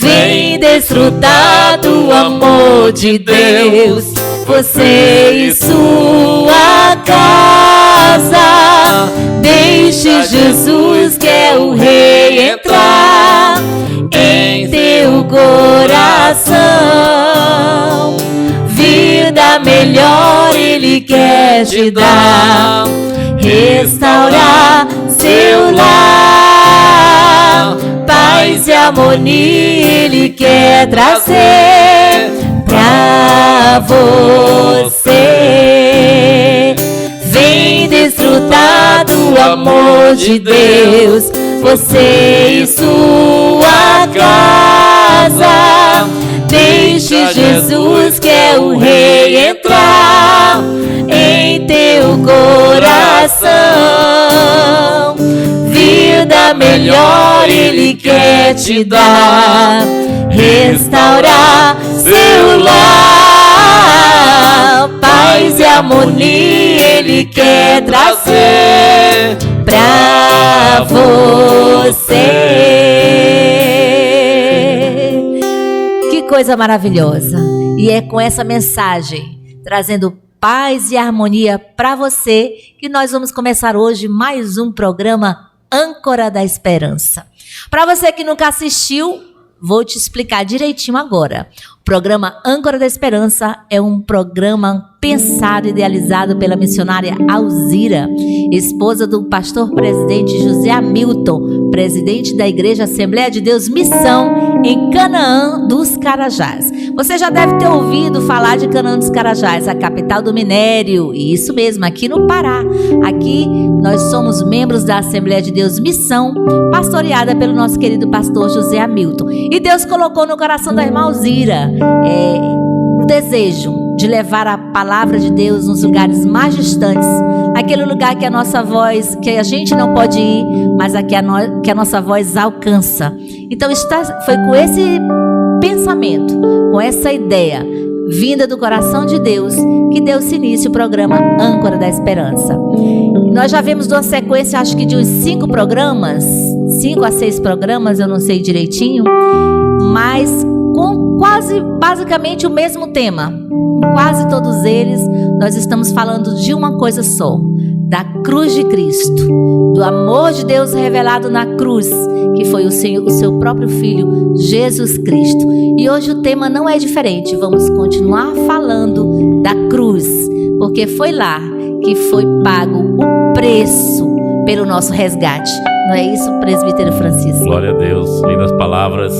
Vem desfrutar do amor de Deus, você e sua casa. Deixe Jesus, que é o Rei, entrar em teu coração. Vida melhor Ele quer te dar, restaurar seu lar. Paz e harmonia Ele quer trazer pra você. Vem desfrutar do amor de Deus, você e sua casa. Deixe Jesus, que é o Rei, entrar em teu coração. Vida melhor Ele quer te dar, restaurar seu lar. Paz e harmonia Ele quer trazer pra você. Que coisa maravilhosa! E é com essa mensagem, trazendo paz e harmonia para você, que nós vamos começar hoje mais um programa Âncora da Esperança. Para você que nunca assistiu, vou te explicar direitinho agora. O programa Âncora da Esperança é um programa pensado e idealizado pela missionária Alzira, esposa do pastor presidente José Hamilton, presidente da Igreja Assembleia de Deus Missão, em Canaã dos Carajás. Você já deve ter ouvido falar de Canaã dos Carajás, a capital do minério. E isso mesmo, aqui no Pará. Aqui nós somos membros da Assembleia de Deus Missão, pastoreada pelo nosso querido pastor José Hamilton. E Deus colocou no coração da irmã Alzira o desejo de levar a palavra de Deus nos lugares mais distantes, aquele lugar que a nossa voz, que a gente não pode ir, mas aqui que a nossa voz alcança. Então foi com esse pensamento, com essa ideia vinda do coração de Deus, que deu-se início o programa Âncora da Esperança. Nós já vimos uma sequência, acho que de uns 5 a 6 programas, eu não sei direitinho, mas com quase basicamente o mesmo tema. Quase todos eles, nós estamos falando de uma coisa só: da cruz de Cristo, do amor de Deus revelado na cruz, que foi o seu próprio Filho, Jesus Cristo. E hoje o tema não é diferente, vamos continuar falando da cruz, porque foi lá que foi pago o preço pelo nosso resgate. Não é isso, presbítero Francisco? Glória a Deus, lindas palavras.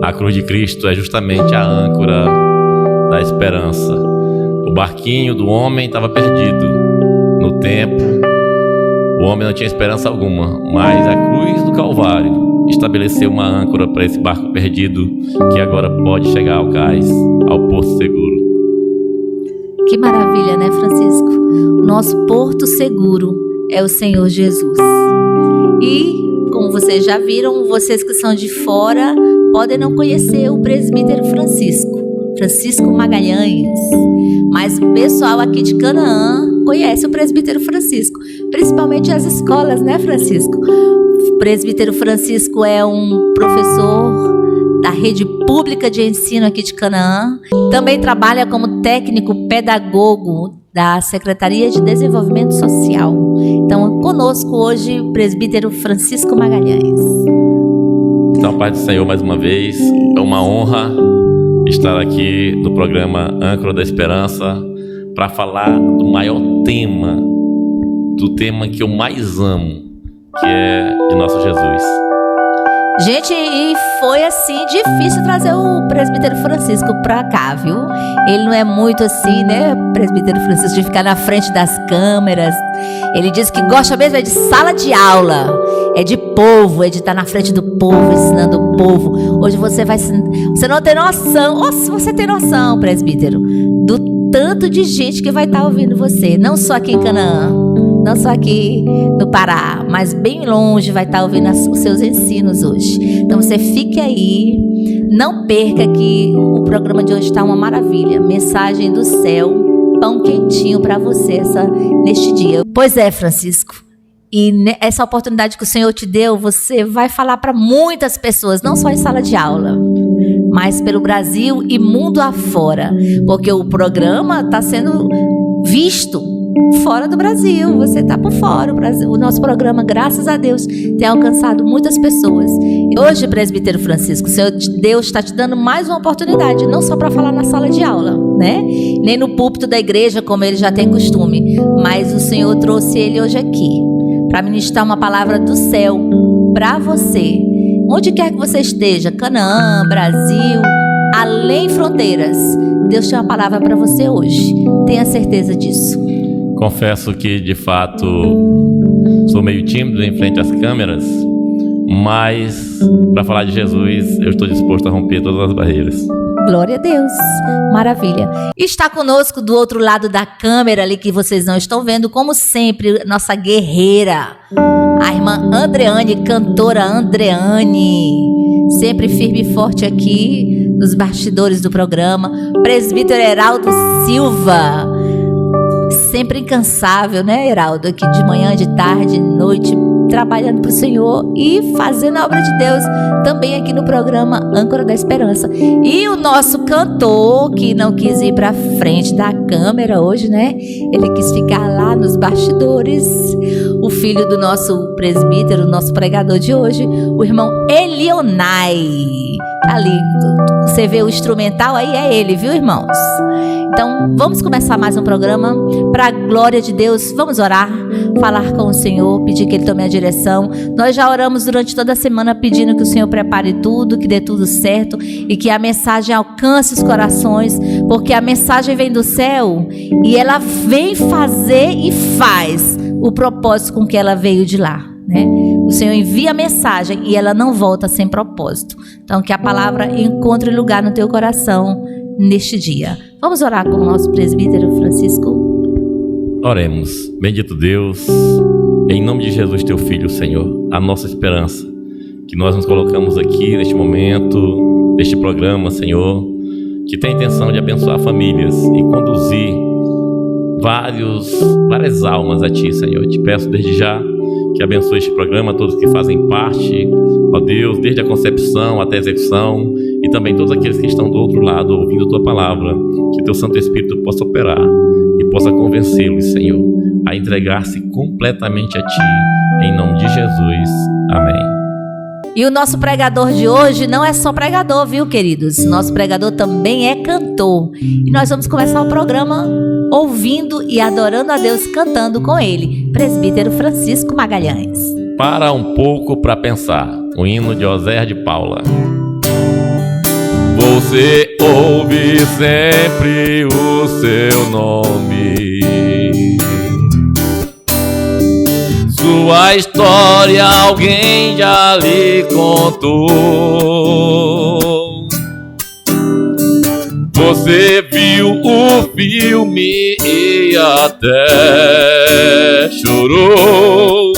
A cruz de Cristo é justamente a âncora da esperança. O barquinho do homem estava perdido no tempo, o homem não tinha esperança alguma, mas a cruz do Calvário estabeleceu uma âncora para esse barco perdido, que agora pode chegar ao cais, ao porto seguro. Que maravilha, né, Francisco? O nosso porto seguro é o Senhor Jesus. E, como vocês já viram, vocês que são de fora podem não conhecer o presbítero Francisco Magalhães, mas o pessoal aqui de Canaã conhece o presbítero Francisco, principalmente as escolas, né, Francisco? O presbítero Francisco é um professor da rede pública de ensino aqui de Canaã, também trabalha como técnico pedagogo da Secretaria de Desenvolvimento Social. Então, conosco hoje o presbítero Francisco Magalhães. Então, Pai do Senhor, mais uma vez, é uma honra estar aqui no programa Âncora da Esperança para falar do maior tema, do tema que eu mais amo, que é de nosso Jesus. Gente, e foi assim difícil trazer o presbítero Francisco pra cá, viu? Ele não é muito assim, né, presbítero Francisco, de ficar na frente das câmeras. Ele diz que gosta mesmo é de sala de aula, é de povo, é de estar na frente do povo, ensinando o povo. Hoje você não tem noção, ou se você tem noção, presbítero, do tanto de gente que vai estar ouvindo você, não só aqui em Canaã, não só aqui no Pará, mas bem longe vai estar ouvindo os seus ensinos hoje. Então você fique aí, não perca que o programa de hoje está uma maravilha. Mensagem do céu, pão quentinho para você neste dia. Pois é, Francisco, E essa oportunidade que o Senhor te deu, você vai falar para muitas pessoas, não só em sala de aula, mas pelo Brasil e mundo afora. Porque o programa está sendo visto fora do Brasil. Você está por fora. O nosso programa, graças a Deus, tem alcançado muitas pessoas. E hoje, presbítero Francisco, o Senhor Deus está te dando mais uma oportunidade, não só para falar na sala de aula, né? Nem no púlpito da igreja, como ele já tem costume, mas o Senhor trouxe ele hoje aqui para ministrar uma palavra do céu para você, onde quer que você esteja, Canaã, Brasil, além fronteiras. Deus tem uma palavra para você hoje, tenha certeza disso. Confesso que, de fato, sou meio tímido em frente às câmeras, mas para falar de Jesus, eu estou disposto a romper todas as barreiras. Glória a Deus, maravilha. Está conosco do outro lado da câmera ali, que vocês não estão vendo, como sempre, nossa guerreira, a irmã Andreane, cantora Andreane, sempre firme e forte aqui nos bastidores do programa. Presbítero Heraldo Silva, sempre incansável, né, Heraldo? Aqui de manhã, de tarde, de noite, trabalhando para o Senhor e fazendo a obra de Deus, também aqui no programa Âncora da Esperança. E o nosso cantor, que não quis ir para frente da câmera hoje, né? Ele quis ficar lá nos bastidores. O filho do nosso presbítero, nosso pregador de hoje, o irmão Elionai. Ali, você vê o instrumental, aí é ele, viu, irmãos? Então, vamos começar mais um programa para a glória de Deus. Vamos orar, falar com o Senhor, pedir que Ele tome a direção. Nós já oramos durante toda a semana pedindo que o Senhor prepare tudo, que dê tudo certo e que a mensagem alcance os corações, porque a mensagem vem do céu e ela vem fazer e faz o propósito com que ela veio de lá, né? O Senhor envia a mensagem e ela não volta sem propósito. Então, que a palavra encontre lugar no teu coração neste dia. Vamos orar com o nosso presbítero Francisco? Oremos. Bendito Deus, em nome de Jesus, teu Filho, Senhor, a nossa esperança, que nós nos colocamos aqui neste momento, neste programa, Senhor, que tem a intenção de abençoar famílias e conduzir várias almas a Ti, Senhor. Eu te peço desde já que abençoe este programa, todos que fazem parte, ó Deus, desde a concepção até a execução, e também todos aqueles que estão do outro lado ouvindo a Tua palavra, que Teu Santo Espírito possa operar e possa convencê-los, Senhor, a entregar-se completamente a Ti, em nome de Jesus. Amém. E o nosso pregador de hoje não é só pregador, viu, queridos? Nosso pregador também é cantor. E nós vamos começar o programa ouvindo e adorando a Deus, cantando com ele, presbítero Francisco Magalhães. Para um pouco para pensar, o hino de Oséias de Paula. Você ouve sempre o seu nome, sua história alguém já lhe contou. Você viu o filme e até chorou,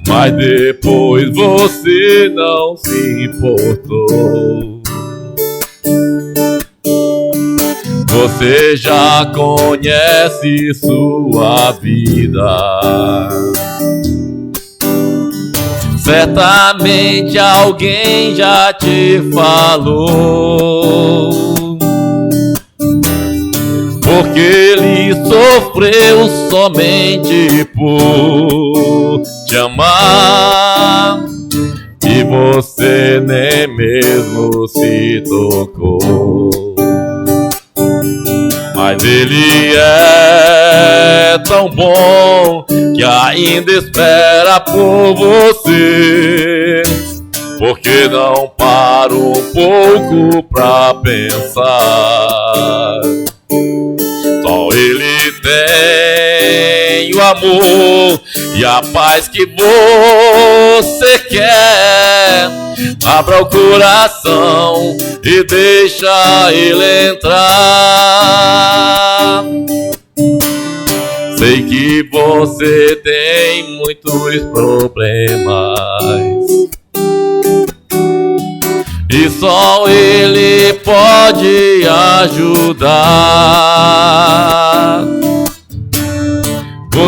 mas depois você não se importou. Você já conhece sua vida, certamente alguém já te falou, porque ele sofreu somente por te amar, e você nem mesmo se tocou. Mas ele é tão bom que ainda espera por você, porque não para um pouco pra pensar. Só ele tem o amor e a paz que você quer. Abra o coração e deixa ele entrar. Sei que você tem muitos problemas e só ele pode ajudar.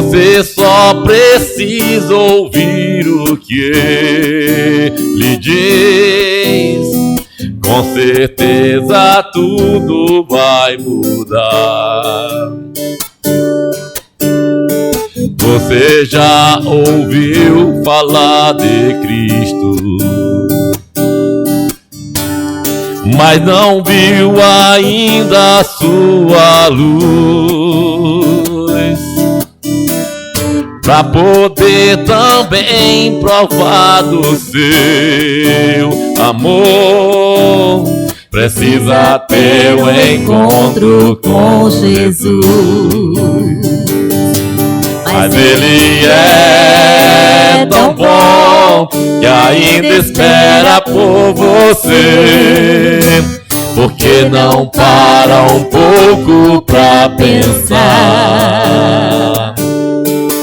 Você só precisa ouvir o que ele diz. Com certeza tudo vai mudar. Você já ouviu falar de Cristo, mas não viu ainda a sua luz, pra poder também provar do seu amor. Precisa ter um encontro com Jesus. Mas Ele é tão bom que ainda espera por você. Porque não para um pouco pra pensar.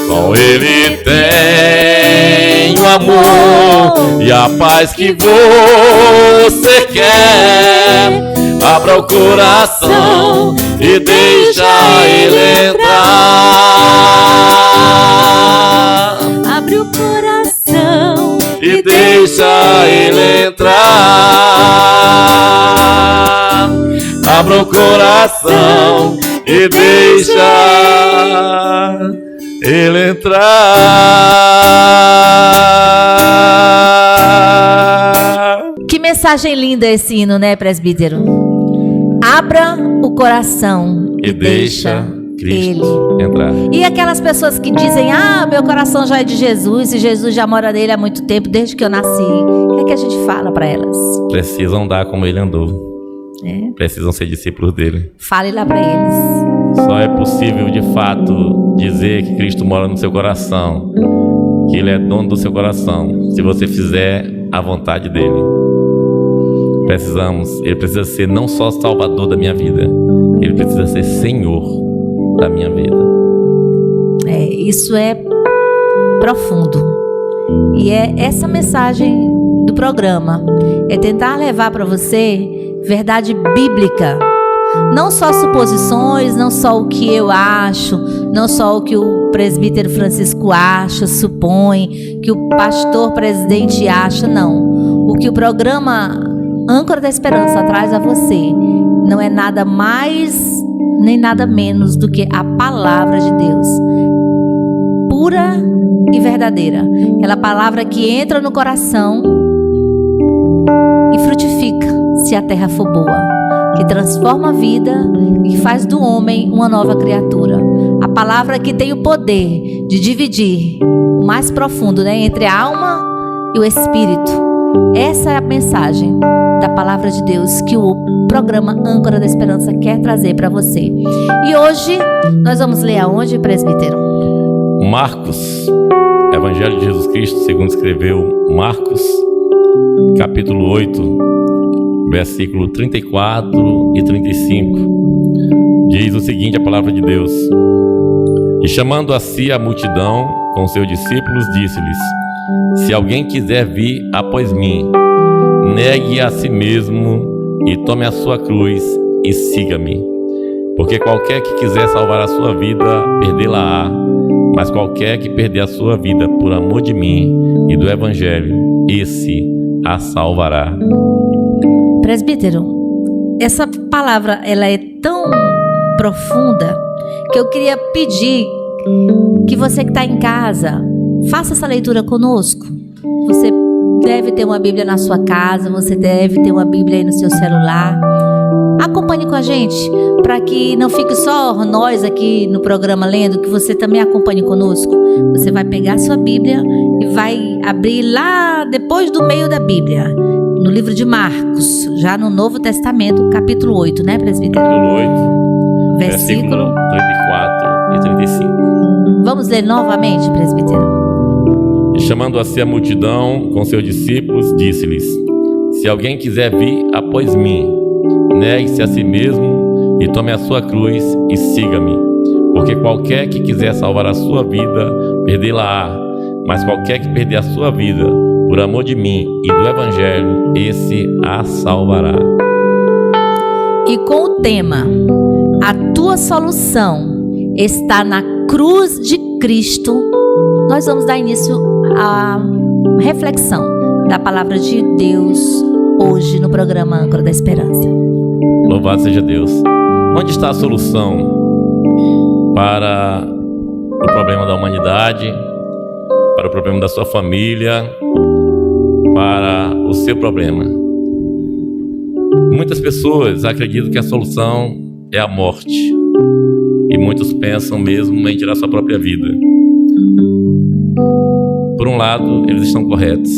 Só Ele tem o amor e a paz que você quer. Abra o coração e deixa Ele entrar. Abre o coração e deixa Ele entrar. Abra o coração e deixa Ele entrar. Que mensagem linda esse hino, né, presbítero? Abra o coração e deixa Cristo entrar. E aquelas pessoas que dizem: ah, meu coração já é de Jesus e Jesus já mora nele há muito tempo, desde que eu nasci. O que é que a gente fala para elas? Precisam andar como ele andou. Precisam ser discípulos dele. Fale lá para eles. Só é possível de fato dizer que Cristo mora no seu coração, que Ele é dono do seu coração, se você fizer a vontade dele. Ele precisa ser não só Salvador da minha vida, Ele precisa ser Senhor da minha vida. Isso é profundo. E é essa mensagem do programa. É tentar levar para você verdade bíblica. Não só suposições, não só o que eu acho, não só o que o presbítero Francisco acha, supõe, que o pastor presidente acha, não. O que o programa Âncora da Esperança traz a você não é nada mais nem nada menos do que a palavra de Deus, pura e verdadeira. Aquela palavra que entra no coração e frutifica, se a terra for boa, que transforma a vida e faz do homem uma nova criatura. A palavra que tem o poder de dividir o mais profundo, né, entre a alma e o espírito. Essa é a mensagem da palavra de Deus que o programa Âncora da Esperança quer trazer para você. E hoje nós vamos ler aonde, presbítero? Marcos, Evangelho de Jesus Cristo, segundo escreveu Marcos, capítulo 8, versículo 34 e 35. Diz o seguinte, a palavra de Deus: E chamando a si a multidão com seus discípulos, disse-lhes: Se alguém quiser vir após mim, negue a si mesmo e tome a sua cruz e siga-me. Porque qualquer que quiser salvar a sua vida, perdê-la-á. Mas qualquer que perder a sua vida por amor de mim e do Evangelho, esse a salvará. Presbítero, essa palavra ela é tão profunda que eu queria pedir que você que está em casa faça essa leitura conosco. Você deve ter uma Bíblia na sua casa, você deve ter uma Bíblia aí no seu celular. Acompanhe com a gente, para que não fique só nós aqui no programa lendo, que você também acompanhe conosco. Você vai pegar a sua Bíblia e vai abrir lá depois do meio da Bíblia, no livro de Marcos, já no Novo Testamento, capítulo 8, né, presbítero? Capítulo 8, versículo 34 e 35. Vamos ler novamente, presbítero? E chamando a si a multidão com seus discípulos, disse-lhes: Se alguém quiser vir após mim, negue-se a si mesmo e tome a sua cruz e siga-me. Porque qualquer que quiser salvar a sua vida, perdê-la-á. Mas qualquer que perder a sua vida por amor de mim e do Evangelho, esse a salvará. E com o tema: A tua solução está na cruz de Cristo, nós vamos dar início à reflexão da palavra de Deus hoje no programa Âncora da Esperança. Louvado seja Deus. Onde está a solução para o problema da humanidade, para o problema da sua família, para o seu problema? Muitas pessoas acreditam que a solução é a morte, e muitos pensam mesmo em tirar sua própria vida. Por um lado, eles estão corretos,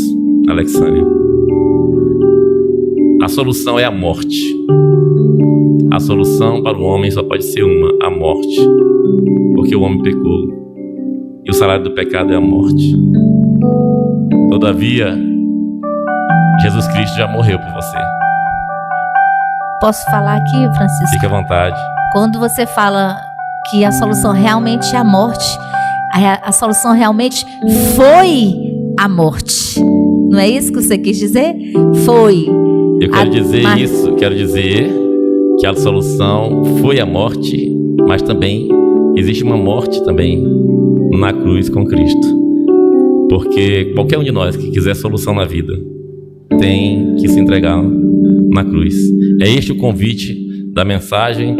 Alexandre. A solução é a morte. A solução para o homem só pode ser uma: a morte, porque o homem pecou e o salário do pecado é a morte. Todavia, Jesus Cristo já morreu por você. Posso falar aqui, Francisco? Fique à vontade. Quando você fala que a solução realmente é a morte, a solução realmente foi a morte. Não é isso que você quis dizer? Foi. Eu quero dizer isso, quero dizer que a solução foi a morte, mas também existe uma morte também na cruz com Cristo. Porque qualquer um de nós que quiser solução na vida tem que se entregar na cruz. É este o convite da mensagem.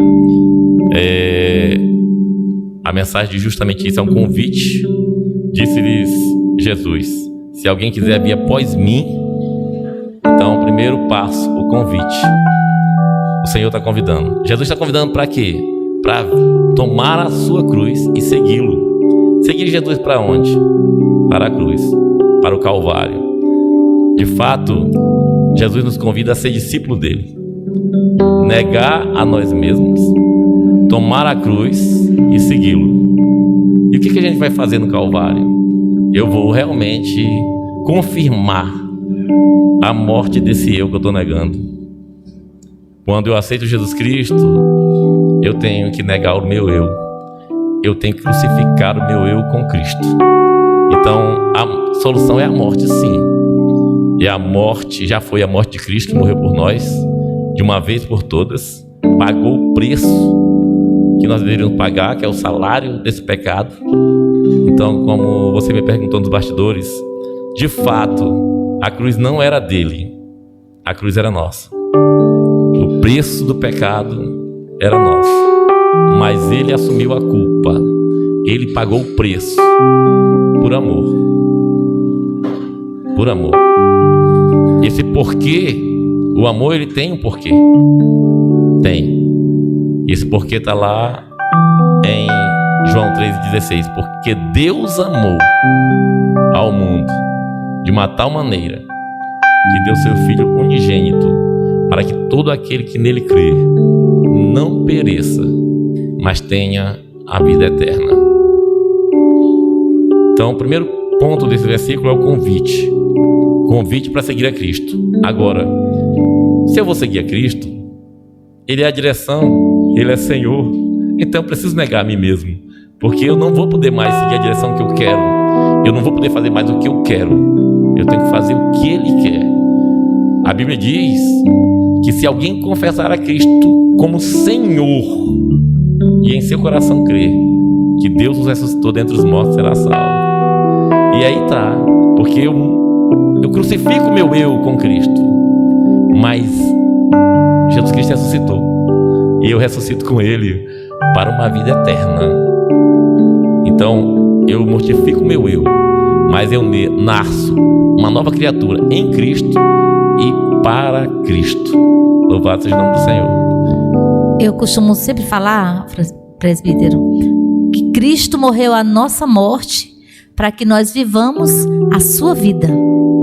A mensagem de justamente isso é um convite. Disse-lhes Jesus: se alguém quiser vir após mim, então o primeiro passo, o convite. O Senhor está convidando. Jesus está convidando para quê? Para tomar a sua cruz e segui-lo. Seguir Jesus para onde? Para a cruz, para o Calvário. De fato, Jesus nos convida a ser discípulo dele. Negar a nós mesmos, tomar a cruz e segui-lo. E o que a gente vai fazer no Calvário? Eu vou realmente confirmar a morte desse eu que eu estou negando. Quando eu aceito Jesus Cristo, eu tenho que negar o meu eu. Eu tenho que crucificar o meu eu com Cristo. Então, a solução é a morte, sim. E a morte já foi a morte de Cristo, que morreu por nós, de uma vez por todas. Pagou o preço que nós deveríamos pagar, que é o salário desse pecado. Então, como você me perguntou nos bastidores, de fato, a cruz não era dele, a cruz era nossa. O preço do pecado era nosso, mas ele assumiu a culpa, ele pagou o preço, por amor. Por amor. Esse porquê, o amor, ele tem um porquê. Tem. Esse porquê está lá em João 3,16. Porque Deus amou ao mundo de uma tal maneira que deu seu Filho unigênito, para que todo aquele que nele crê não pereça, mas tenha a vida eterna. Então, o primeiro ponto desse versículo é o convite. Convite para seguir a Cristo. Agora, se eu vou seguir a Cristo, Ele é a direção, Ele é Senhor, então eu preciso negar a mim mesmo, porque eu não vou poder mais seguir a direção que eu quero. Eu não vou poder fazer mais o que eu quero. Eu tenho que fazer o que Ele quer. A Bíblia diz que se alguém confessar a Cristo como Senhor e em seu coração crer que Deus os ressuscitou dentre os mortos, será salvo. E aí tá, porque eu crucifico o meu eu com Cristo, mas Jesus Cristo ressuscitou e eu ressuscito com Ele para uma vida eterna. Então eu mortifico o meu eu, mas eu nasço uma nova criatura em Cristo e para Cristo. Louvado seja o nome do Senhor. Eu costumo sempre falar, presbítero, que Cristo morreu a nossa morte para que nós vivamos a sua vida.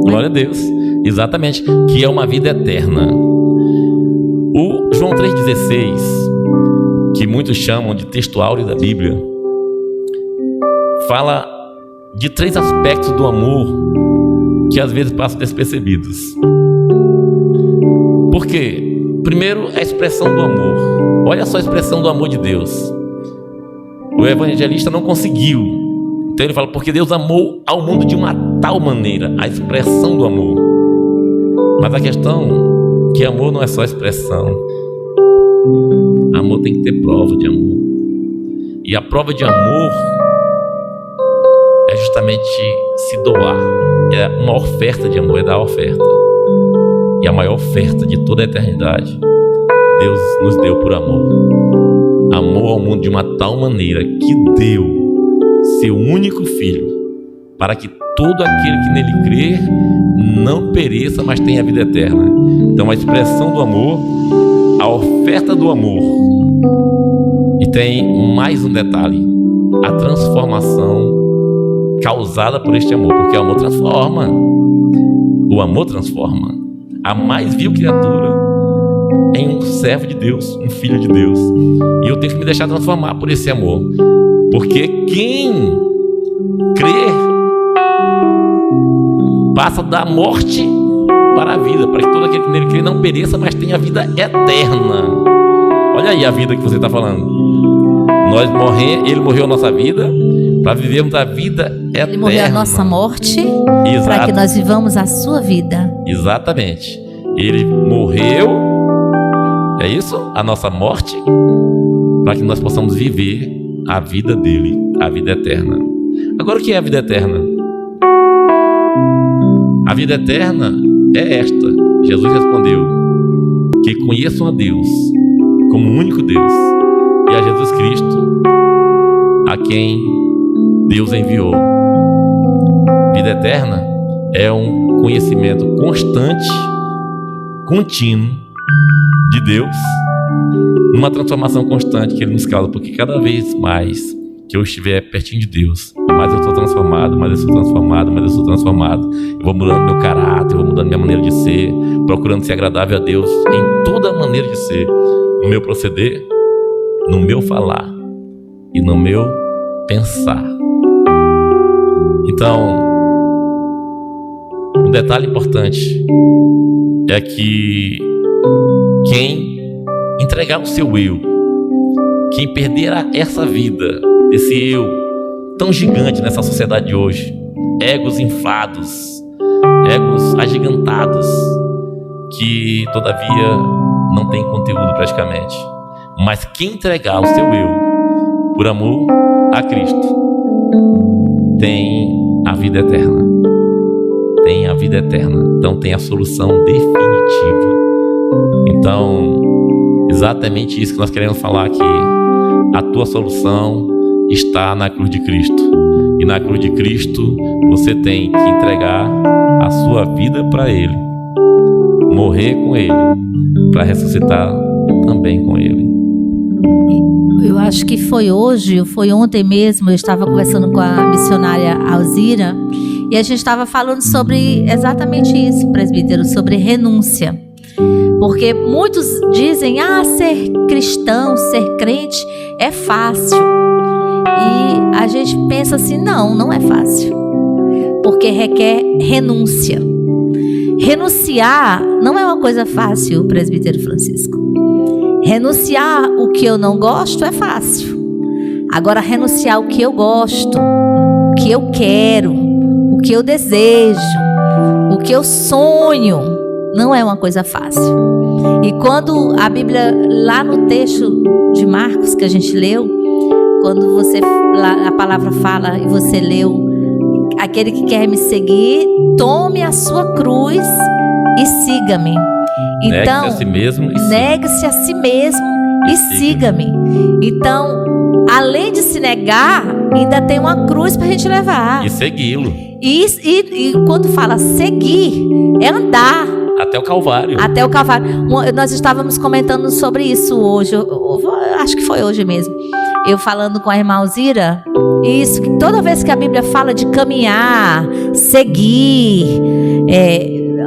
Glória a Deus. Exatamente, que é uma vida eterna. O João 3,16, que muitos chamam de texto áureo da Bíblia, fala de 3 aspectos do amor que às vezes passam despercebidos. Por quê? Primeiro, a expressão do amor. Olha só a expressão do amor de Deus. O evangelista não conseguiu. Então ele fala, porque Deus amou ao mundo de uma tal maneira, a expressão do amor. Mas a questão é que amor não é só expressão. Amor tem que ter prova de amor. E a prova de amor justamente se doar. É uma oferta de amor, é dar oferta. E a maior oferta de toda a eternidade, Deus nos deu por amor. Amor ao mundo de uma tal maneira que deu seu único Filho, para que todo aquele que nele crer não pereça, mas tenha vida eterna. Então a expressão do amor, a oferta do amor. E tem mais um detalhe: a transformação causada por este amor, porque o amor transforma. O amor transforma. A mais vil criatura em um servo de Deus, um filho de Deus. E eu tenho que me deixar transformar por esse amor, porque quem crê passa da morte para a vida, para que todo aquele que nele crê não pereça, mas tenha vida eterna. Olha aí a vida que você está falando. Ele morreu a nossa vida para vivermos a vida eterna. Ele morreu a nossa morte para que nós vivamos a sua vida. Exatamente. Ele morreu, é isso? A nossa morte, para que nós possamos viver a vida dele, a vida eterna. Agora, o que é a vida eterna? A vida eterna é esta. Jesus respondeu: que conheçam a Deus como o único Deus e a Jesus Cristo, a quem Deus enviou. Vida eterna é um conhecimento constante, contínuo de Deus, numa transformação constante que Ele nos causa, porque cada vez mais que eu estiver pertinho de Deus, mais eu sou transformado, mais eu sou transformado, mais eu sou transformado. Eu vou mudando meu caráter, eu vou mudando minha maneira de ser, procurando ser agradável a Deus em toda a maneira de ser, no meu proceder, no meu falar e no meu pensar. Então, um detalhe importante é que quem entregar o seu eu, quem perder essa vida, esse eu tão gigante nessa sociedade de hoje, egos inflados, egos agigantados, que todavia não tem conteúdo praticamente, mas quem entregar o seu eu por amor a Cristo tem a vida eterna. Tem a vida eterna. Então tem a solução definitiva. Então, exatamente isso que nós queremos falar aqui. A tua solução está na cruz de Cristo. E na cruz de Cristo você tem que entregar a sua vida para Ele, morrer com Ele, para ressuscitar também com Ele. Eu acho que foi hoje, ou foi ontem mesmo, eu estava conversando com a missionária Alzira e a gente estava falando sobre exatamente isso, presbítero, sobre renúncia. Porque muitos dizem, ser cristão, ser crente é fácil. E a gente pensa assim, não é fácil. Porque requer renúncia. Renunciar não é uma coisa fácil, presbítero Francisco. Renunciar o que eu não gosto é fácil. Agora, renunciar o que eu gosto, o que eu quero, o que eu desejo, o que eu sonho, não é uma coisa fácil. E quando a Bíblia, lá no texto de Marcos que a gente leu, quando a palavra fala e você leu, aquele que quer me seguir, tome a sua cruz e siga-me. Então, negue-se a si mesmo e siga-me. Então, além de se negar, ainda tem uma cruz para a gente levar. E segui-lo. E quando fala seguir, é andar. Até o Calvário. Até o Calvário. Nós estávamos comentando sobre isso hoje. Acho que foi hoje mesmo. Eu falando com a irmã Alzira. Isso, que toda vez que a Bíblia fala de caminhar, seguir,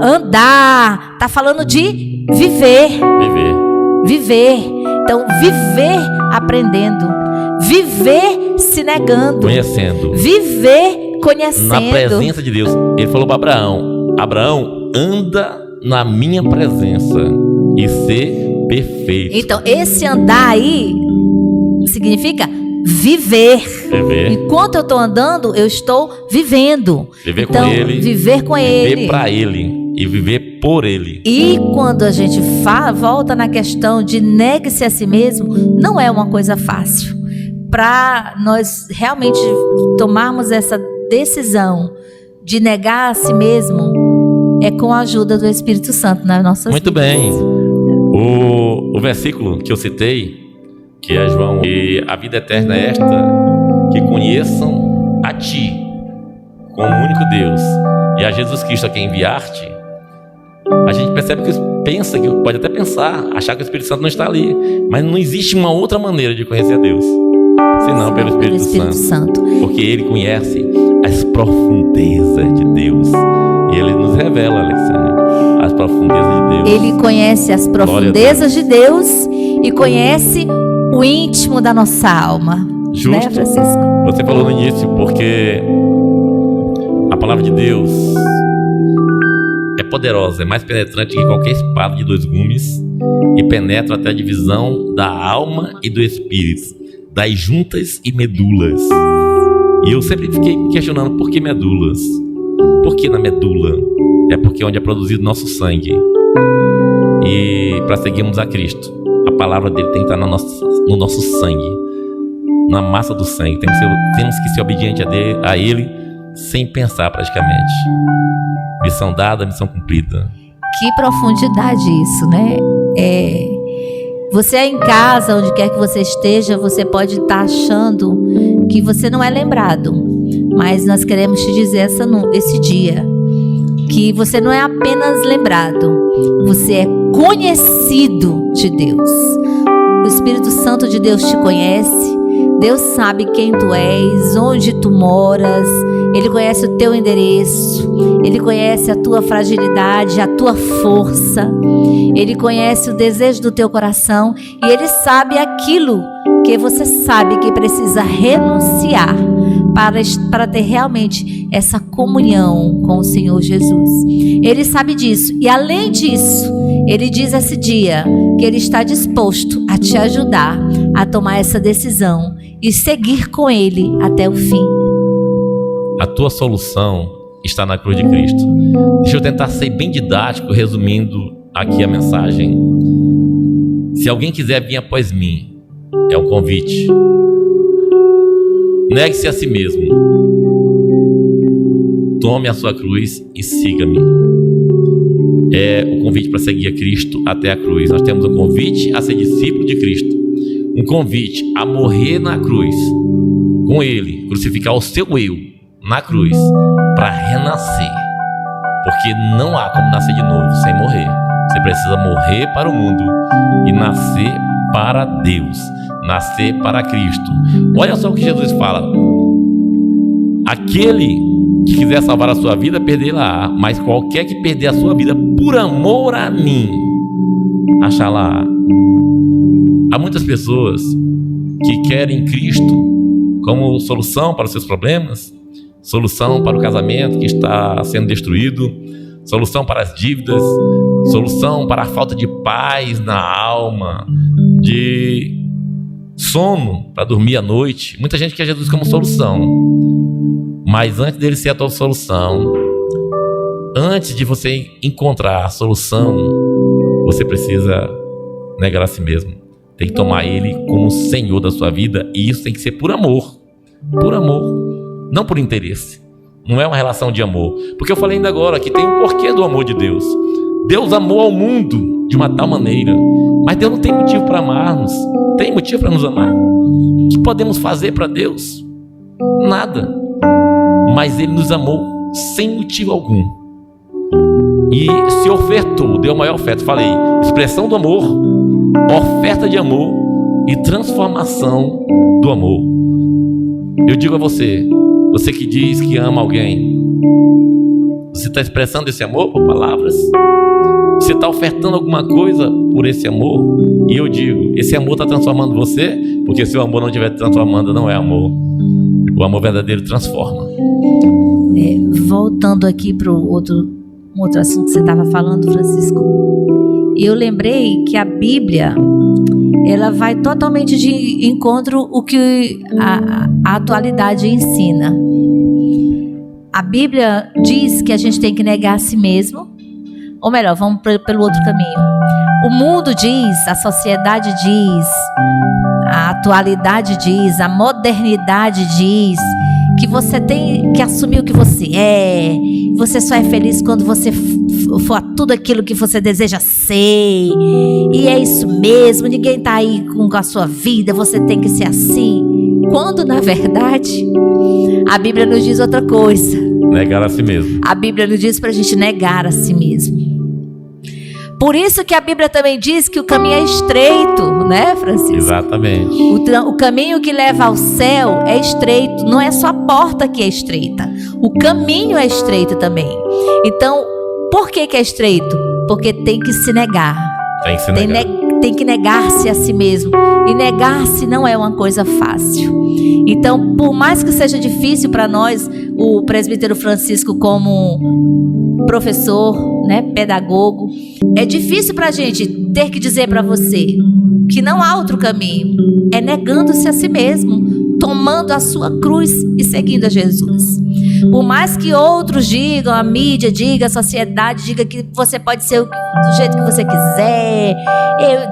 andar, está falando de viver. Viver. Então, viver aprendendo. Viver se negando. Conhecendo. Viver conhecendo. Na presença de Deus. Ele falou para Abraão: Abraão, anda na minha presença e ser perfeito. Então, esse andar aí significa viver. Enquanto eu estou andando, eu estou vivendo. Viver então, com Ele. Viver com Ele. Viver para Ele e viver por Ele. E quando a gente volta na questão de negue-se a si mesmo, não é uma coisa fácil. Para nós realmente tomarmos essa decisão de negar a si mesmo é com a ajuda do Espírito Santo nas nossas Muito vidas. bem. O versículo que eu citei, que é João, e a vida eterna é esta, que conheçam a Ti como o único Deus e a Jesus Cristo a quem enviar-te. A gente percebe que pensa, que pode até pensar, achar que o Espírito Santo não está ali, mas não existe uma outra maneira de conhecer a Deus senão pelo Espírito Santo, porque Ele conhece as profundezas de Deus e Ele nos revela, Alexandre, as profundezas de Deus. Ele conhece as profundezas de Deus e conhece o íntimo da nossa alma. Justo. Né, Francisco? Você falou no início, porque a palavra de Deus é poderosa, é mais penetrante que qualquer espada de 2 gumes e penetra até a divisão da alma e do espírito, das juntas e medulas. E eu sempre fiquei me questionando, por que medulas? Por que na medula? É porque é onde é produzido nosso sangue. E para seguirmos a Cristo, a palavra dele tem que estar no nosso sangue, na massa do sangue. Temos que ser obedientes a ele sem pensar praticamente. Missão dada, missão cumprida. Que profundidade isso, né? Você em casa, onde quer que você esteja, você pode estar achando que você não é lembrado. Mas nós queremos te dizer esse dia que você não é apenas lembrado, você é conhecido de Deus. O Espírito Santo de Deus te conhece. Deus sabe quem tu és, onde tu moras. Ele conhece o teu endereço. Ele conhece a tua fragilidade, a tua força. Ele conhece o desejo do teu coração. E Ele sabe aquilo que você sabe que precisa renunciar para ter realmente essa comunhão com o Senhor Jesus. Ele sabe disso. E além disso, Ele diz esse dia que Ele está disposto a te ajudar a tomar essa decisão e seguir com Ele até o fim. A tua solução está na cruz de Cristo. Deixa eu tentar ser bem didático, resumindo aqui a mensagem. Se alguém quiser vir após mim, é um convite. Negue-se a si mesmo. Tome a sua cruz e siga-me. É o convite para seguir a Cristo até a cruz. Nós temos um convite a ser discípulo de Cristo. Um convite a morrer na cruz com Ele, crucificar o seu eu na cruz para renascer, porque não há como nascer de novo sem morrer. Você precisa morrer para o mundo e nascer para Deus, nascer para Cristo. Olha só o que Jesus fala: aquele que quiser salvar a sua vida, perderá, mas qualquer que perder a sua vida por amor a mim, achá-la. Há muitas pessoas que querem Cristo como solução para os seus problemas, solução para o casamento que está sendo destruído, solução para as dívidas, solução para a falta de paz na alma, de sono para dormir à noite. Muita gente quer Jesus como solução, mas antes dele ser a tua solução, antes de você encontrar a solução, você precisa negar a si mesmo. Tem que tomar Ele como Senhor da sua vida, e isso tem que ser por amor, não por interesse. Não é uma relação de amor, porque eu falei ainda agora que tem um porquê do amor de Deus. Deus amou ao mundo de uma tal maneira, mas Deus não tem motivo para amar-nos. Tem motivo para nos amar? O que podemos fazer para Deus? Nada. Mas Ele nos amou sem motivo algum e se ofertou, deu a maior oferta. Falei, expressão do amor, oferta de amor e transformação do amor. Eu digo a você que diz que ama alguém, você está expressando esse amor por palavras? Você está ofertando alguma coisa por esse amor? E eu digo, esse amor está transformando você? Porque se o amor não estiver transformando, não é amor. O amor verdadeiro transforma. Voltando aqui para um outro assunto que você estava falando, Francisco, eu lembrei que a Bíblia, ela vai totalmente de encontro o que a atualidade ensina. A Bíblia diz que a gente tem que negar a si mesmo, ou melhor, vamos pelo outro caminho. O mundo diz, a sociedade diz, a atualidade diz, a modernidade diz que você tem que assumir o que você é. Você só é feliz quando você for tudo aquilo que você deseja ser. E é isso mesmo, ninguém tá aí com a sua vida, você tem que ser assim. Quando, na verdade, a Bíblia nos diz outra coisa. Negar a si mesmo. A Bíblia nos diz pra gente negar a si mesmo. Por isso que a Bíblia também diz que o caminho é estreito, né, Francisco? Exatamente. O caminho que leva ao céu é estreito, não é só a porta que é estreita. O caminho é estreito também. Então, por que é estreito? Porque tem que se negar. Tem que se negar. Tem que negar-se a si mesmo. E negar-se não é uma coisa fácil. Então, por mais que seja difícil para nós, o presbítero Francisco como professor, né, pedagogo, é difícil para a gente ter que dizer para você que não há outro caminho. É negando-se a si mesmo, tomando a sua cruz e seguindo a Jesus. Por mais que outros digam, a mídia diga, a sociedade diga que você pode ser do jeito que você quiser,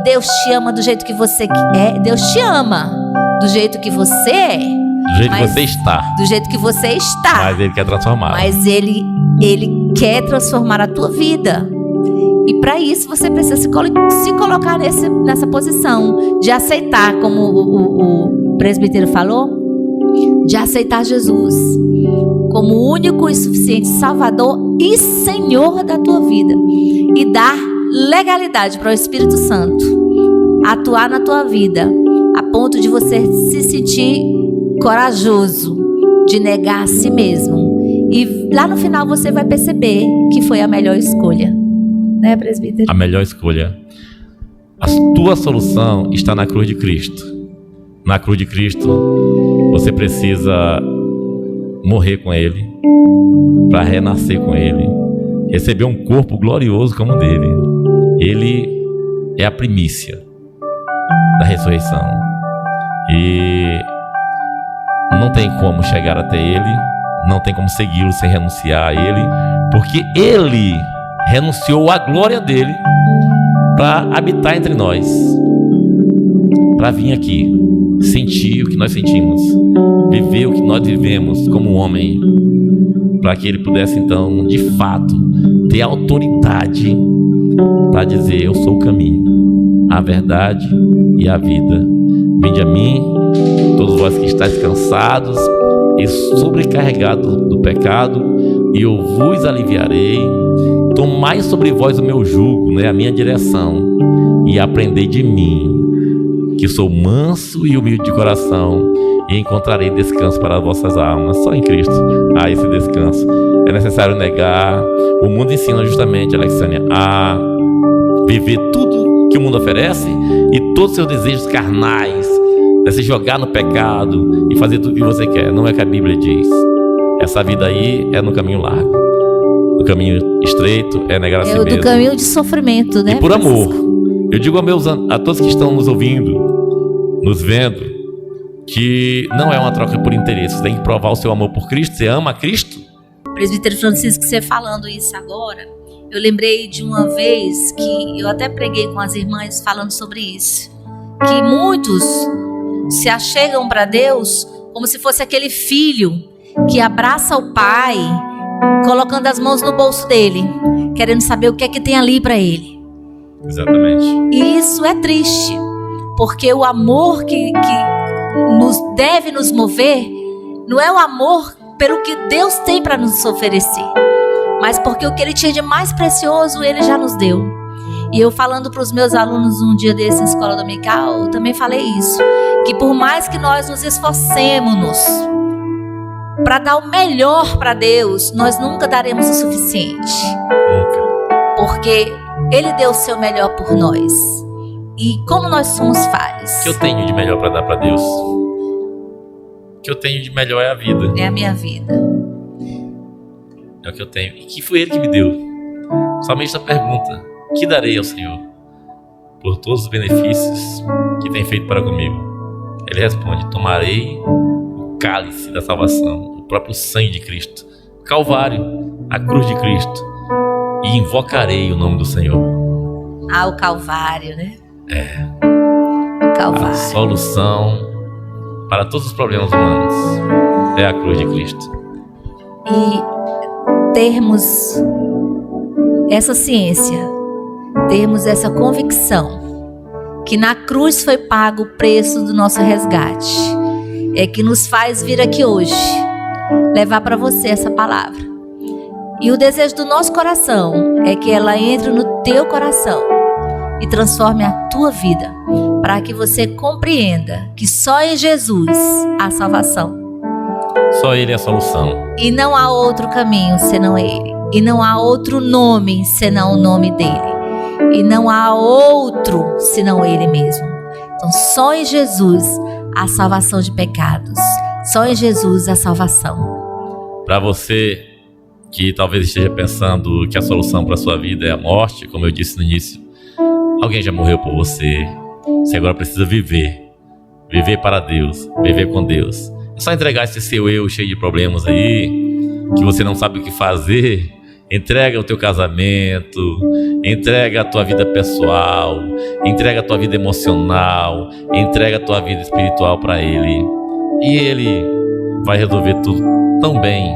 Deus te ama do jeito que você é, Deus te ama do jeito que você é. Do jeito que você está. Do jeito que você está. Mas Ele quer transformar. Mas Ele quer transformar a tua vida. E para isso você precisa se colocar nessa posição de aceitar, como o presbítero falou, de aceitar Jesus como o único e suficiente Salvador e Senhor da tua vida. E dar legalidade para o Espírito Santo atuar na tua vida, a ponto de você se sentir corajoso, de negar a si mesmo. E lá no final você vai perceber que foi a melhor escolha. Né, presbítero? A melhor escolha. A tua solução está na cruz de Cristo. Na cruz de Cristo, você precisa morrer com Ele, para renascer com Ele, receber um corpo glorioso como o dele. Ele é a primícia da ressurreição. E não tem como chegar até Ele, não tem como segui-lo sem renunciar a Ele, porque Ele renunciou à glória dele para habitar entre nós, para vir aqui, sentir o que nós sentimos, viver o que nós vivemos como homem, para que ele pudesse então, de fato, ter autoridade para dizer: eu sou o caminho, a verdade e a vida. Vinde a mim, todos vós que estáis cansados e sobrecarregados do pecado, e eu vos aliviarei. Tomai sobre vós o meu jugo, né, a minha direção, e aprendei de mim, que sou manso e humilde de coração, e encontrarei descanso para as vossas almas. Só em Cristo há esse descanso. É necessário negar. O mundo ensina justamente, Alexânia, a viver tudo que o mundo oferece e todos os seus desejos carnais, né, se jogar no pecado e fazer tudo o que você quer. Não é o que a Bíblia diz. Essa vida aí é no caminho largo. O caminho estreito é negar a si mesmo. É o do caminho de sofrimento, né? E por amor. Eu digo a todos que estão nos ouvindo, nos vendo, que não é uma troca por interesse. Você tem que provar o seu amor por Cristo. Você ama Cristo? Presbítero Francisco, você falando isso agora, eu lembrei de uma vez que eu até preguei com as irmãs falando sobre isso. Que muitos se achegam para Deus como se fosse aquele filho que abraça o pai, colocando as mãos no bolso dele, querendo saber o que é que tem ali para ele. Exatamente. E isso é triste, porque o amor que deve nos mover não é o amor pelo que Deus tem para nos oferecer, mas porque o que Ele tinha de mais precioso Ele já nos deu. E eu falando para os meus alunos um dia desse em escola dominical, eu também falei isso, que por mais que nós nos esforcemos para dar o melhor para Deus, nós nunca daremos o suficiente. Porque Ele deu o seu melhor por nós. E como nós somos falhos. O que eu tenho de melhor para dar para Deus? O que eu tenho de melhor é a vida. É a minha vida. É o que eu tenho. E que foi Ele que me deu. Somente essa pergunta: que darei ao Senhor por todos os benefícios que tem feito para comigo? Ele responde: tomarei o cálice da salvação, o próprio sangue de Cristo, o Calvário, a cruz de Cristo, e invocarei o nome do Senhor. Ah, o Calvário, né? É. Calvário. A solução para todos os problemas humanos. é a cruz de Cristo. E termos essa ciência, termos essa convicção que na cruz foi pago o preço do nosso resgate, é que nos faz vir aqui hoje levar para você essa palavra. E o desejo do nosso coração é que ela entre no teu coração e transforme a tua vida, para que você compreenda que só em Jesus há salvação. Só Ele é a solução. E não há outro caminho senão Ele. E não há outro nome senão o nome dEle. E não há outro senão Ele mesmo. Então só em Jesus há salvação de pecados. Só em Jesus há salvação. Para você que talvez esteja pensando que a solução para a sua vida é a morte, como eu disse no início, alguém já morreu por você. Você agora precisa viver. Viver para Deus. Viver com Deus. É só entregar esse seu eu cheio de problemas aí, que você não sabe o que fazer. Entrega o teu casamento, entrega a tua vida pessoal, entrega a tua vida emocional, entrega a tua vida espiritual para Ele. E Ele vai resolver tudo tão bem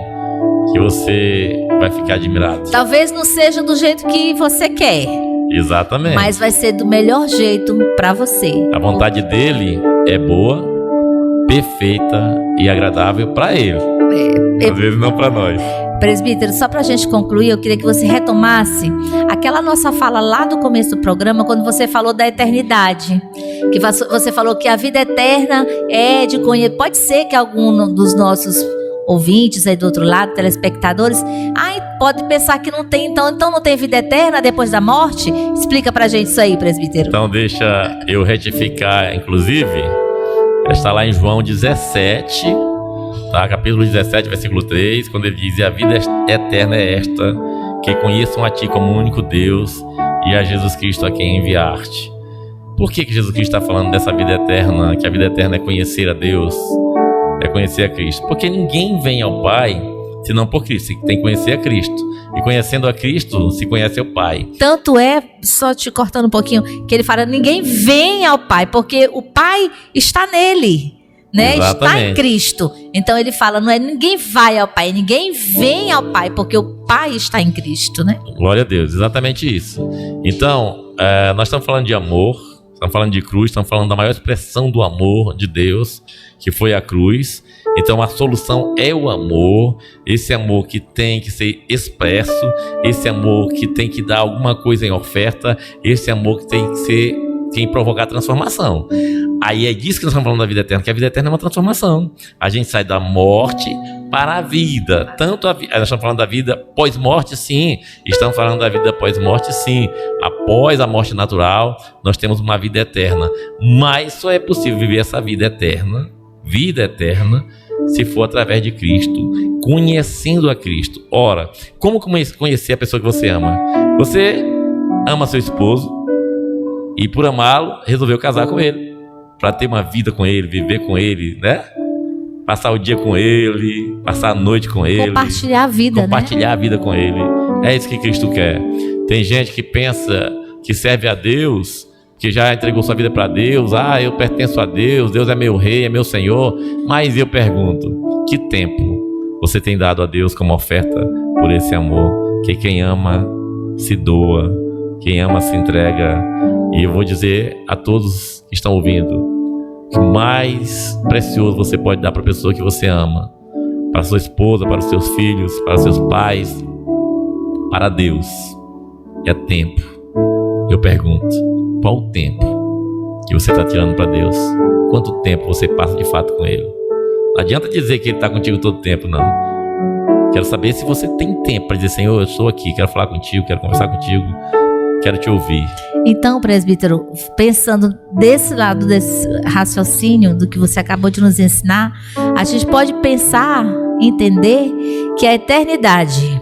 que você vai ficar admirado. Talvez não seja do jeito que você quer. Exatamente. Mas vai ser do melhor jeito para você. A vontade dele é boa, perfeita e agradável para Ele. Às vezes não para nós. Presbítero, só para a gente concluir, eu queria que você retomasse aquela nossa fala lá do começo do programa, quando você falou da eternidade. Que você falou que a vida eterna é de conhecer. Pode ser que algum dos nossos ouvintes aí do outro lado, telespectadores, pode pensar que não tem, então não tem vida eterna depois da morte? Explica pra gente isso aí, presbítero. Então deixa eu retificar, inclusive, está lá em João 17, tá? Capítulo 17, versículo 3, quando ele diz: e a vida eterna é esta, que conheçam a ti como único Deus e a Jesus Cristo a quem enviaste. Por que Jesus Cristo está falando dessa vida eterna, que a vida eterna é conhecer a Deus, é conhecer a Cristo? Porque ninguém vem ao Pai senão por Cristo. Você tem que conhecer a Cristo. E conhecendo a Cristo, se conhece o Pai. Tanto é, só te cortando um pouquinho, que ele fala: ninguém vem ao Pai, porque o Pai está nele, né? Está em Cristo. Então ele fala, não é ninguém vai ao Pai, ninguém vem ao Pai, porque o Pai está em Cristo, né? Glória a Deus, exatamente isso. Então, nós estamos falando de amor, estamos falando de cruz, estamos falando da maior expressão do amor de Deus, que foi a cruz. Então a solução é o amor, esse amor que tem que ser expresso, esse amor que tem que dar alguma coisa em oferta, esse amor que tem que provocar transformação. Aí é disso que nós estamos falando da vida eterna, que a vida eterna é uma transformação. A gente sai da morte para a vida. Nós estamos falando da vida pós-morte, sim. Estamos falando da vida pós-morte, sim. Após a morte natural, nós temos uma vida eterna. Mas só é possível viver essa vida eterna, se for através de Cristo, conhecendo a Cristo. Ora, como conhecer a pessoa que você ama? Você ama seu esposo e, por amá-lo, resolveu casar com ele, para ter uma vida com ele, viver com ele, né? Passar o dia com ele, passar a noite com ele. Compartilhar a vida, compartilhar a vida com ele. É isso que Cristo quer. Tem gente que pensa que serve a Deus, que já entregou sua vida para Deus. Eu pertenço a Deus, Deus é meu rei, é meu Senhor. Mas eu pergunto, que tempo você tem dado a Deus como oferta por esse amor? Que quem ama se doa, quem ama se entrega. E eu vou dizer a todos que estão ouvindo, que o mais precioso você pode dar para a pessoa que você ama, para sua esposa, para os seus filhos, para os seus pais, para Deus, é tempo. Eu pergunto, qual o tempo que você está tirando para Deus? Quanto tempo você passa de fato com Ele? Não adianta dizer que Ele está contigo todo o tempo, não. Quero saber se você tem tempo para dizer: Senhor, eu estou aqui, quero falar contigo, quero conversar contigo, quero te ouvir. Então, presbítero, pensando desse lado, desse raciocínio do que você acabou de nos ensinar, a gente pode pensar, entender que a eternidade,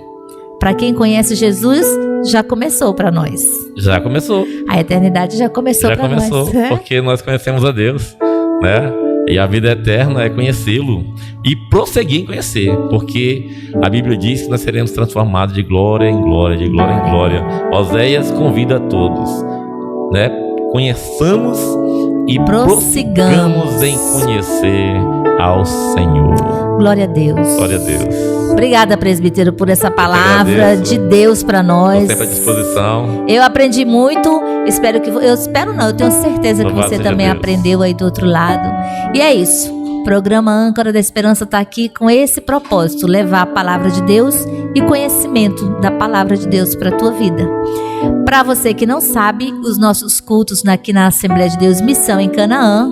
para quem conhece Jesus, já começou para nós. Já começou. A eternidade já começou para nós. Já começou, porque nós conhecemos a Deus, né? E a vida eterna é conhecê-lo e prosseguir em conhecer, porque a Bíblia diz que nós seremos transformados de glória em glória, de glória em glória. Oséias convida a todos, né? Conheçamos e prossigamos em conhecer ao Senhor. Glória a Deus. Glória a Deus. Obrigada, presbítero, por essa palavra de Deus para nós. Estou sempre à disposição. Eu aprendi muito, eu tenho certeza que Louvado você seja também Deus. aprendeu aí do outro lado. E é isso. O programa Âncora da Esperança está aqui com esse propósito, levar a palavra de Deus e conhecimento da palavra de Deus para a tua vida. Para você que não sabe, os nossos cultos aqui na Assembleia de Deus Missão em Canaã,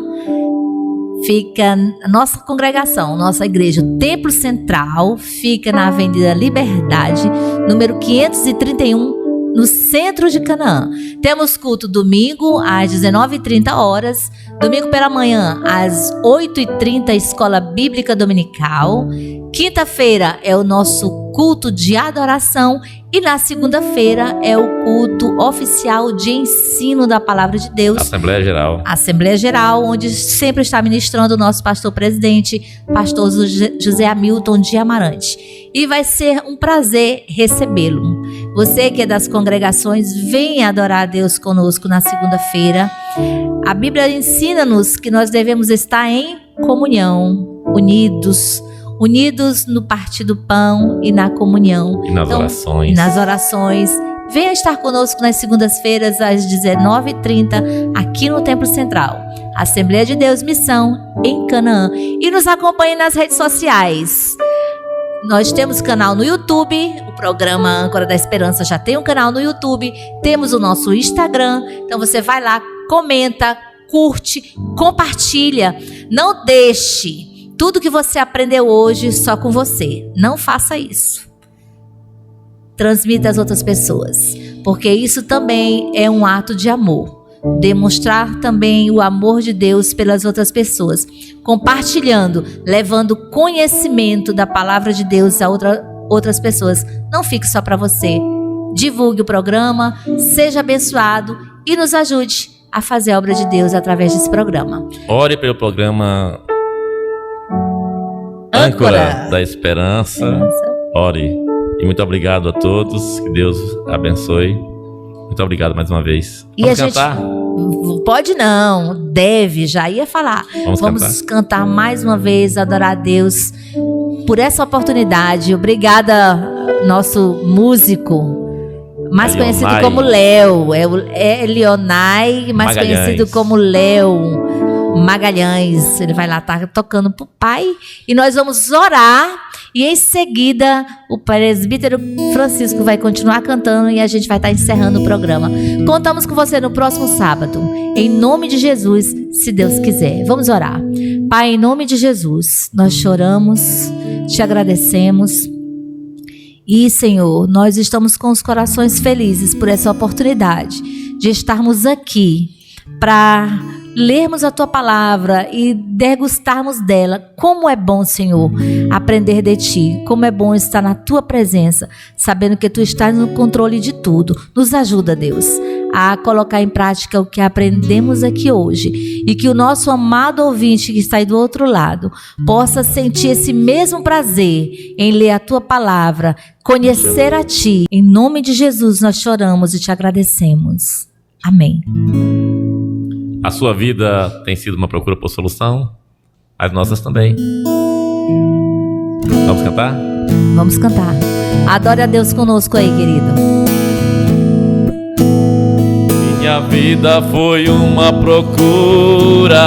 fica a nossa congregação, nossa igreja, o Templo Central, fica na Avenida Liberdade, número 531, no centro de Canaã. Temos culto domingo às 19h30, domingo pela manhã às 8h30, Escola Bíblica Dominical. Quinta-feira é o nosso culto de adoração e na segunda-feira é o culto oficial de ensino da Palavra de Deus. Assembleia Geral. Assembleia Geral, onde sempre está ministrando o nosso pastor-presidente, pastor José Hamilton de Amarante. E vai ser um prazer recebê-lo. Você que é das congregações, venha adorar a Deus conosco na segunda-feira. A Bíblia ensina-nos que nós devemos estar em comunhão, unidos no partir do pão e na comunhão. E nas orações. E nas orações. Venha estar conosco nas segundas-feiras às 19h30 aqui no Templo Central, Assembleia de Deus Missão em Canaã. E nos acompanhe nas redes sociais. Nós temos canal no YouTube, o programa Âncora da Esperança já tem um canal no YouTube, temos o nosso Instagram, então você vai lá, comenta, curte, compartilha, não deixe tudo que você aprendeu hoje só com você, não faça isso. Transmita às outras pessoas, porque isso também é um ato de amor. Demonstrar também o amor de Deus pelas outras pessoas, compartilhando, levando conhecimento da palavra de Deus a outras pessoas. Não fique só para você. Divulgue o programa, seja abençoado e nos ajude a fazer a obra de Deus através desse programa. Ore pelo programa Âncora da Esperança. Ore. E muito obrigado a todos. Que Deus abençoe. Muito obrigado mais uma vez. Vamos cantar? Pode não, deve, já ia falar. Vamos cantar mais uma vez, adorar a Deus por essa oportunidade. Obrigada, nosso músico, mais conhecido como Léo. É Leonai, mais conhecido como Léo Magalhães. Ele vai lá estar tocando pro Pai e nós vamos orar. E em seguida, o presbítero Francisco vai continuar cantando e a gente vai estar encerrando o programa. Contamos com você no próximo sábado. Em nome de Jesus, se Deus quiser. Vamos orar. Pai, em nome de Jesus, nós choramos, te agradecemos. E, Senhor, nós estamos com os corações felizes por essa oportunidade de estarmos aqui para lermos a Tua palavra e degustarmos dela. Como é bom, Senhor, aprender de Ti. Como é bom estar na Tua presença, sabendo que Tu estás no controle de tudo. Nos ajuda, Deus, a colocar em prática o que aprendemos aqui hoje e que o nosso amado ouvinte que está aí do outro lado possa sentir esse mesmo prazer em ler a Tua palavra, conhecer a Ti. Em nome de Jesus nós choramos e Te agradecemos. Amém. A sua vida tem sido uma procura por solução? As nossas também. Vamos cantar? Vamos cantar. Adore a Deus conosco aí, querido. Minha vida foi uma procura,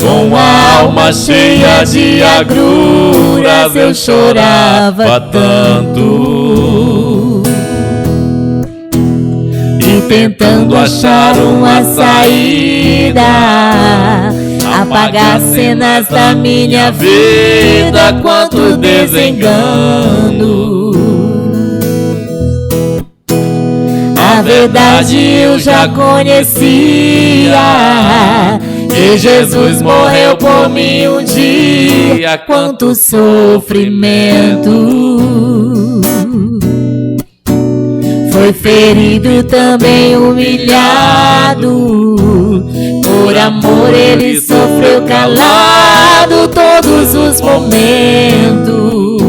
com a alma cheia de agruras, eu chorava tanto. Tentando achar uma saída, apagar cenas da minha vida, quanto desengano. A verdade eu já conhecia, que Jesus morreu por mim um dia, quanto sofrimento. Foi ferido, também humilhado, por amor ele sofreu calado todos os momentos.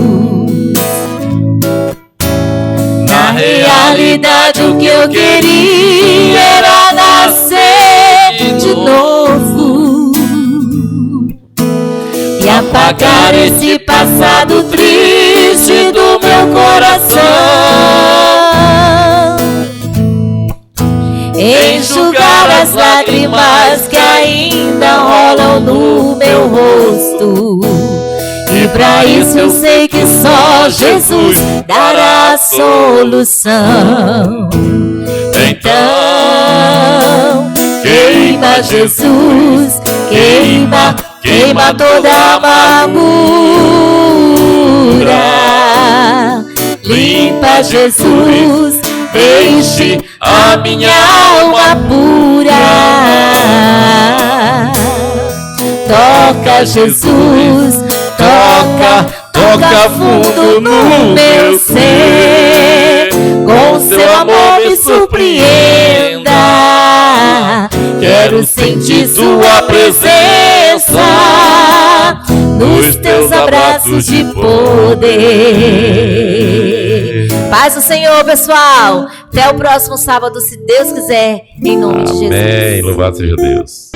Na realidade o que eu queria era nascer de novo e apagar Tirar esse passado triste do meu coração, enxugar as lágrimas que ainda rolam no meu rosto. E pra isso eu sei que só Jesus dará a solução. Então, queima Jesus, queima, queima toda a amargura. Limpa Jesus, enche a minha alma pura. Toca Jesus, toca, toca fundo no meu ser. Com seu amor me surpreenda. Quero sentir sua presença nos teus abraços de poder. Paz do Senhor, pessoal. Até o próximo sábado, se Deus quiser, em nome de Jesus. Amém. Louvado seja Deus.